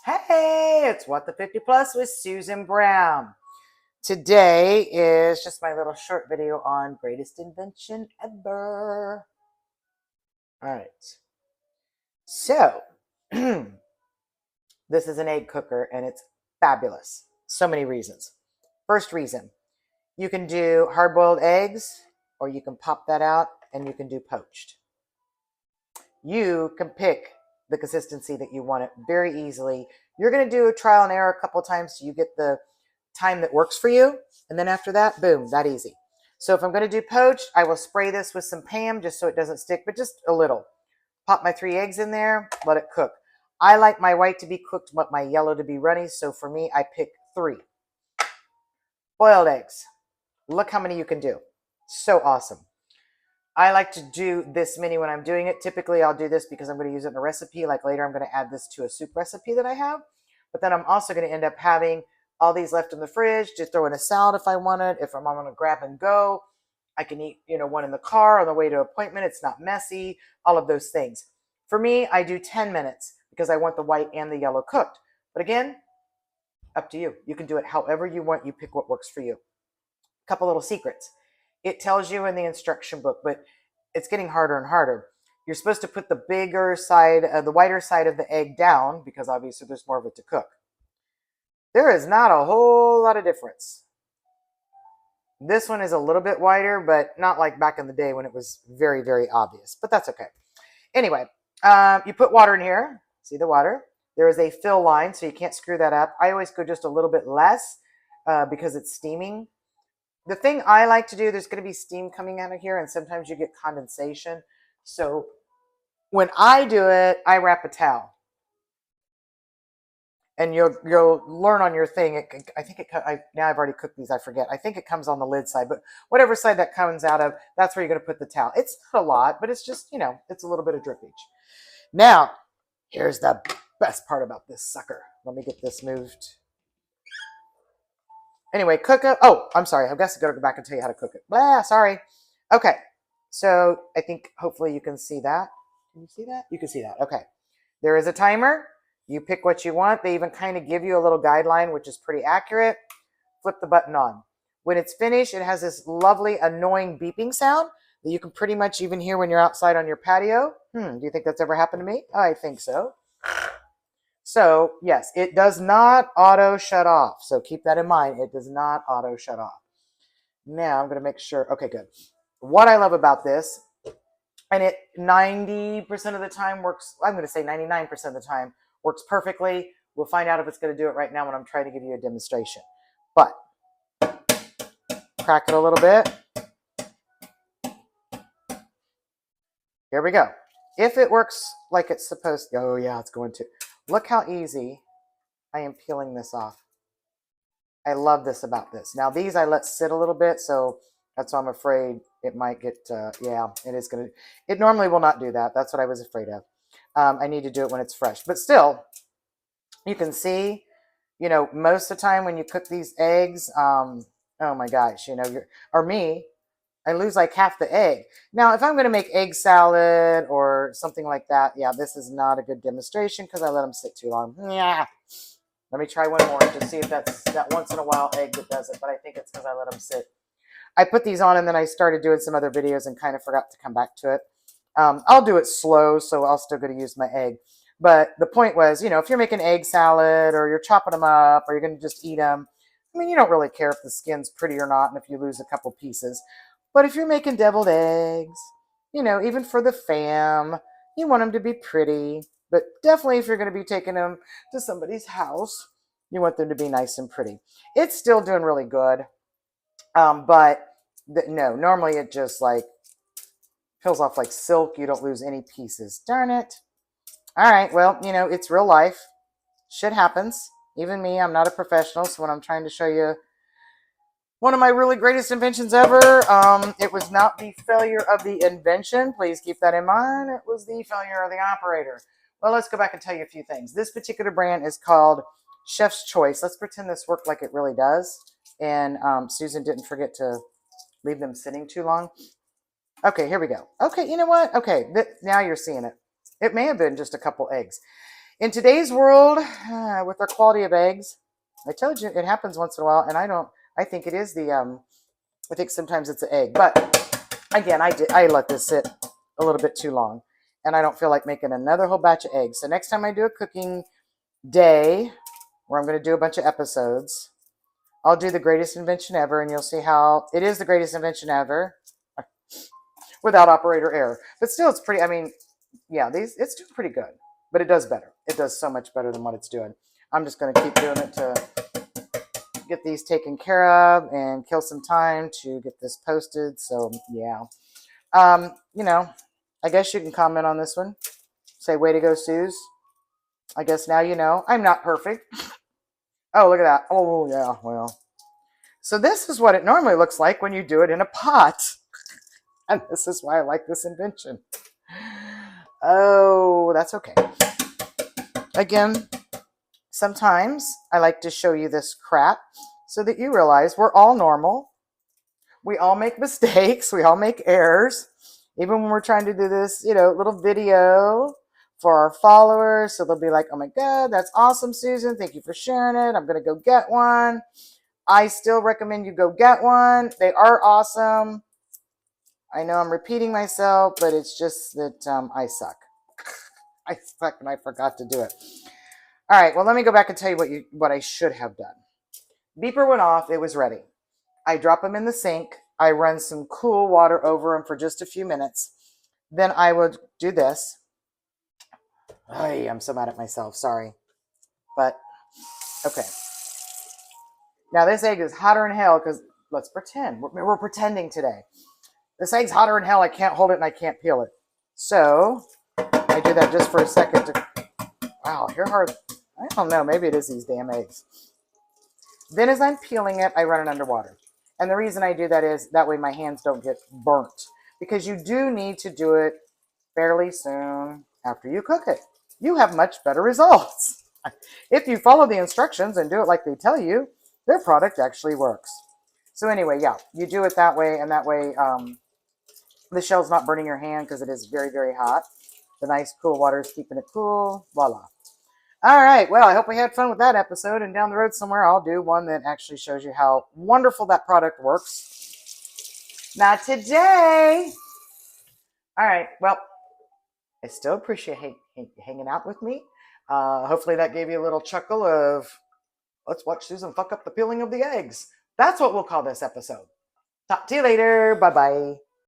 Hey, it's What the 50 Plus with Susan Brown. Today is just my little short video on greatest invention ever. All right. So, this is an egg cooker and it's fabulous. So many reasons. First reason, you can do hard boiled eggs or you can pop that out and you can do poached. You can pick the consistency that you want it very easily. You're going to do a trial and error a couple of times so you get the time that works for you. And then after that, boom, that easy. So if I'm going to do poached, I will spray this with some Pam just so it doesn't stick, but just a little. Pop my 3 eggs in there, let it cook. I like my white to be cooked, but my yellow to be runny. So for me, I pick 3. Boiled eggs. Look how many you can do. So awesome. I like to do this many when I'm doing it. Typically, I'll do this because I'm going to use it in a recipe. Like later, I'm going to add this to a soup recipe that I have. But then I'm also going to end up having all these left in the fridge to throw in a salad if I want it. If I'm going to grab and go, I can eat, one in the car on the way to appointment. It's not messy, all of those things. For me, I do 10 minutes because I want the white and the yellow cooked. But again, up to you. You can do it however you want. You pick what works for you. A couple little secrets. It tells you in the instruction book, but it's getting harder and harder. You're supposed to put the bigger side, the whiter side of the egg down because obviously there's more of it to cook. There is not a whole lot of difference. This one is a little bit whiter, but not like back in the day when it was very, very obvious, but that's okay. Anyway, you put water in here. See the water? There is a fill line, so you can't screw that up. I always go just a little bit less because it's steaming. The thing I like to do, there's going to be steam coming out of here, and sometimes you get condensation. So when I do it, I wrap a towel. And you'll learn on your thing. Now I've already cooked these. I forget. I think it comes on the lid side, but whatever side that comes out of, that's where you're going to put the towel. It's not a lot, but it's just it's a little bit of drippage. Now, here's the best part about this sucker. Let me get this moved. Anyway, cook it. Oh, I'm sorry. I guess I got to go back and tell you how to cook it. Blah, sorry. Okay. So I think hopefully you can see that. Can you see that? You can see that. Okay. There is a timer. You pick what you want. They even kind of give you a little guideline, which is pretty accurate. Flip the button on. When it's finished, it has this lovely, annoying beeping sound that you can pretty much even hear when you're outside on your patio. Do you think that's ever happened to me? I think so. So, yes, it does not auto shut off. So keep that in mind. It does not auto shut off. Now I'm going to make sure. Okay, good. What I love about this, and it 90% of the time works, I'm going to say 99% of the time works perfectly. We'll find out if it's going to do it right now when I'm trying to give you a demonstration. But crack it a little bit. Here we go. If it works like it's supposed to, oh yeah, it's going to. Look how easy I am peeling this off. I love this about this. Now these I let sit a little bit, so that's why I'm afraid it might get, yeah, it is going to, it normally will not do that. That's what I was afraid of. I need to do it when it's fresh. But still, you can see, most of the time when you cook these eggs, oh my gosh, or me, I lose like half the egg. Now, if I'm going to make egg salad or something like that, yeah, this is not a good demonstration because I let them sit too long. Yeah. Let me try one more to see if that's that once in a while egg that does it, but I think it's because I let them sit. I put these on and then I started doing some other videos and kind of forgot to come back to it. I'll do it slow, so I'll still going to use my egg. But the point was, if you're making egg salad or you're chopping them up or you're going to just eat them, I mean, you don't really care if the skin's pretty or not and if you lose a couple pieces. But if you're making deviled eggs, even for the fam, you want them to be pretty. But definitely if you're going to be taking them to somebody's house, you want them to be nice and pretty. It's still doing really good. But no, normally it just like peels off like silk. You don't lose any pieces. Darn it. All right. Well, it's real life. Shit happens. Even me, I'm not a professional. So when I'm trying to show you one of my really greatest inventions ever, it was not the failure of the invention. Please keep that in mind. It was the failure of the operator. Well, let's go back and tell you a few things. This particular brand is called Chef's Choice. Let's pretend this worked like it really does. And Susan didn't forget to leave them sitting too long. Okay, here we go. Okay, you know what? Okay, now you're seeing it. It may have been just a couple eggs. In today's world, with our quality of eggs, I told you it happens once in a while, and I think it is I think sometimes it's an egg. But again, I let this sit a little bit too long, and I don't feel like making another whole batch of eggs. So next time I do a cooking day where I'm going to do a bunch of episodes, I'll do the greatest invention ever, and you'll see how it is the greatest invention ever without operator error. But still, it's pretty, I mean, yeah, it's doing pretty good, but it does better. It does so much better than what it's doing. I'm just going to keep doing it to get these taken care of and kill some time to get this posted. So yeah, I guess you can comment on this one. Say, way to go, Suze. I guess now you know. I'm not perfect. Oh, look at that. Oh, yeah, well. So this is what it normally looks like when you do it in a pot. And this is why I like this invention. Oh, that's okay. Again, sometimes I like to show you this crap so that you realize we're all normal. We all make mistakes. We all make errors. Even when we're trying to do this, little video for our followers. So they'll be like, oh my God, that's awesome, Susan. Thank you for sharing it. I'm going to go get one. I still recommend you go get one. They are awesome. I know I'm repeating myself, but it's just that I suck. I suck and I forgot to do it. All right, well, let me go back and tell you what I should have done. Beeper went off. It was ready. I drop them in the sink. I run some cool water over them for just a few minutes. Then I would do this. I'm so mad at myself. Sorry. But, okay. Now, this egg is hotter than hell because, let's pretend. We're pretending today. This egg's hotter than hell. I can't hold it and I can't peel it. So, I do that just for a second. Wow, you're hard. I don't know. Maybe it is these damn eggs. Then as I'm peeling it, I run it underwater. And the reason I do that is that way my hands don't get burnt. Because you do need to do it fairly soon after you cook it. You have much better results. If you follow the instructions and do it like they tell you, their product actually works. So anyway, yeah, you do it that way, and that way the shell's not burning your hand because it is very, very hot. The nice cool water is keeping it cool. Voila. All right, well, I hope we had fun with that episode, and down the road somewhere I'll do one that actually shows you how wonderful that product works. Not today. All right, well, I still appreciate hanging out with me. Hopefully that gave you a little chuckle of, let's watch Susan fuck up the peeling of the eggs. That's what we'll call this episode. Talk to you later. Bye-bye.